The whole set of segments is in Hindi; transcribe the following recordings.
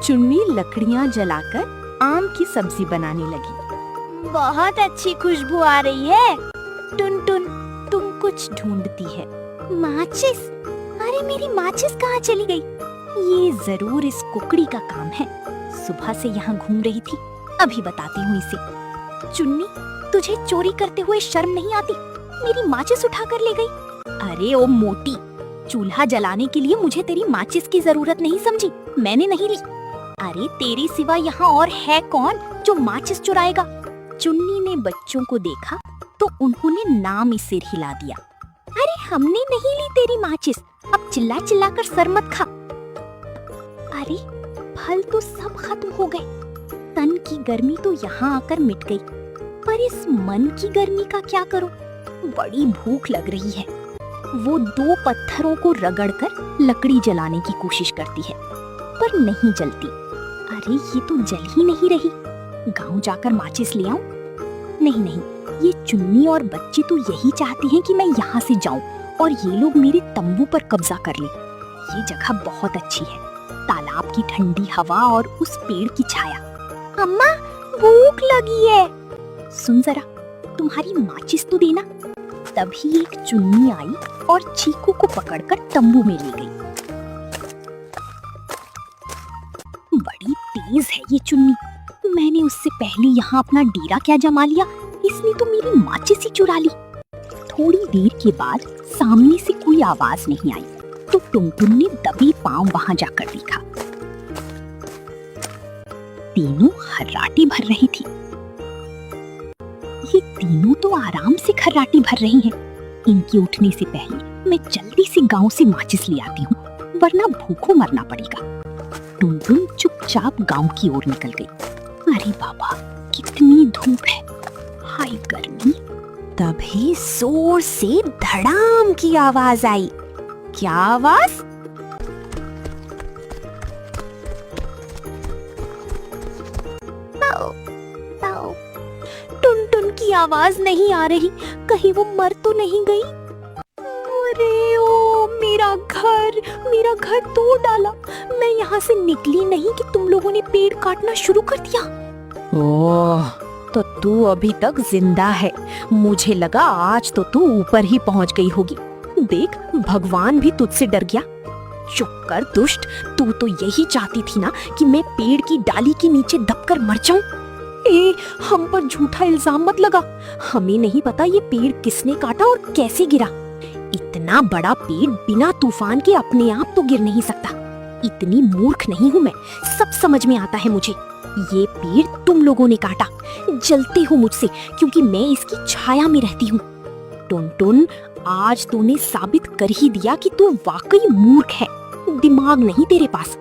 चुन्नी लकड़ियाँ जलाकर आम की सब्जी बनाने लगी। बहुत अच्छी खुशबू आ रही है। टुनटुन तुम कुछ ढूंढती है। माचिस? अरे मेरी माचिस कहाँ चली गई? ये जरूर इस कुकड़ी का काम है। सुबह से यहाँ घूम रही थी, अभी बताती हूँ इसे। चुन्नी, तुझे चोरी करते हुए शर्म नहीं आती? मेरी माचिस उठा कर ले गई। अरे ओ मोटी, चूल्हा जलाने के लिए मुझे तेरी माचिस की जरूरत नहीं समझी, मैंने नहीं ली। अरे तेरे सिवा यहाँ और है कौन जो माचिस चुराएगा? चुन्नी ने बच्चों को देखा तो उन्होंने नाम सिर हिला दिया। अरे हमने नहीं ली तेरी माचिस, अब चिल्ला चिल्ला कर सर मत खा। अरे फल तो सब खत्म हो गए, तन की गर्मी तो यहाँ आकर मिट गई, पर इस मन की गर्मी का क्या करूं? बड़ी भूख लग रही है। वो दो पत्थरों को रगड़कर लकड़ी जलाने की कोशिश करती है, पर नहीं जलती। अरे ये तो जल ही नहीं रही। गांव जाकर माचिस ले आऊं? नहीं, ये चुन्नी और बच्चे तो यही चाहते हैं कि मैं यहाँ से जाऊं और ये लोग मेरे तंबू पर कब्जा कर लें। ये जगह बहुत अच्छी है, तालाब की ठंडी हवा और उस पेड़ की छाया। अम्मा, भूख लगी है। सुन जरा, तुम्हारी माचिस तो देना। तभी एक चुन्नी आई और चीकू को पकड़कर तंबू में ले गई। बड़ी तेज है ये चुन्नी, मैंने उससे पहले यहाँ अपना डेरा क्या जमा लिया, इसने तो मेरी माचिस ही चुरा ली। थोड़ी देर के बाद सामने से कोई आवाज नहीं आई, तो टुनटुन ने दबे पांव वहां जाकर देखा। तीनों खर्राटे भर रही थी। ये तीनों तो आराम से खर्राटे भर रही हैं। इनके उठने से पहले मैं जल्दी से गांव से माचिस ले आती हूँ, वरना भूखों मरना पड़ेगा। टुनटुन चुपचाप गांव की ओर निकल गई। अरे बाबा, कितनी धूप है, हाय गर्मी। तभी जोर से धड़ाम की आवाज आई। क्या आवाज? टुनटुन की आवाज नहीं आ रही, कहीं वो मर तो नहीं गई? अरे ओ मेरा घर तोड़ डाला। मैं यहाँ से निकली नहीं कि तुम लोगों ने पेड़ काटना शुरू कर दिया। ओह, तो तू अभी तक जिंदा है। मुझे लगा आज तो तू ऊपर ही पहुँच गई होगी। देख, भगवान भी तुझसे डर गया। चुप कर दुष्ट, तू तो यही चाहती थी ना कि मैं पेड़ की डाली के नीचे दबकर मर जाऊं। हम पर झूठा इल्जाम मत लगा। हमें नहीं पता ये पेड़ किसने काटा और कैसे गिरा। इतना बड़ा पेड़ बिना तूफान के अपने आप तो गिर नहीं सकता। इतनी मूर्ख नहीं हूँ मैं, सब समझ में आता है मुझे। ये पेड़ तुम लोगों ने काटा, जलते हो मुझसे क्योंकि मैं इसकी छाया में रहती हूँ। टुनटुन, आज तूने साबित कर ही दिया कि तू वाकई मूर्ख है, दिमाग नहीं तेरे पास।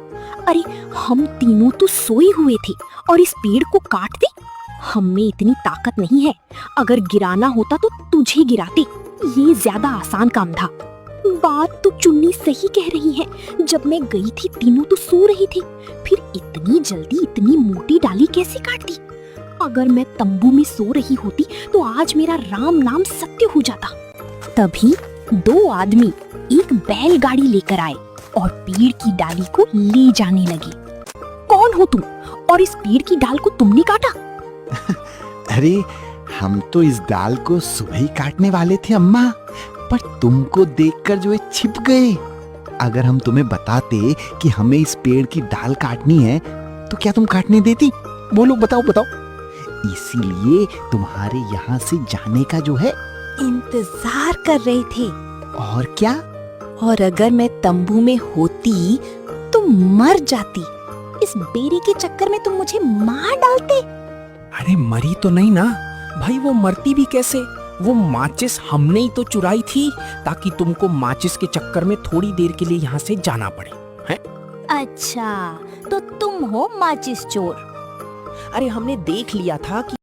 अरे हम तीनों तो सोए हुए थे और इस पेड़ को काट दे। हम में इतनी ताकत नहीं है, अगर गिराना होता तो तुझे गिराते। ये ज्यादा आसान काम था। बात तो चुन्नी सही कह रही है, जब मैं गई थी तीनों तो सो रहे थे, फिर इतनी जल्दी इतनी मोटी डाली कैसे काट दी? अगर मैं तंबू में सो रही होती तो आज मेरा राम नाम सत्य हो जाता। तभी दो आदमी एक बैलगाड़ी लेकर आए और पेड़ की डाली को ले जाने लगे। कौन हो तुम और इस पेड़ की डाल को तुमने काटा? अरे हम तो इस डाल को सुबह ही काटने वाले थे अम्मा, पर तुमको देखकर जो ये छिप गए। अगर हम तुम्हें बताते कि हमें इस पेड़ की डाल काटनी है तो क्या तुम काटने देती? बोलो, बताओ। इसीलिए तुम्हारे यहाँ से जाने का जो है इंतजार कर रहे थे। और क्या? और अगर मैं तंबू में होती तो मर जाती। इस बेरे के चक्कर में तुम मुझे मार डालते। अरे मरी तो नहीं ना भाई, वो मरती भी कैसे? वो माचिस हमने ही तो चुराई थी ताकि तुमको माचिस के चक्कर में थोड़ी देर के लिए यहाँ से जाना पड़े हैं? अच्छा, तो तुम हो माचिस चोर। अरे हमने देख लिया था कि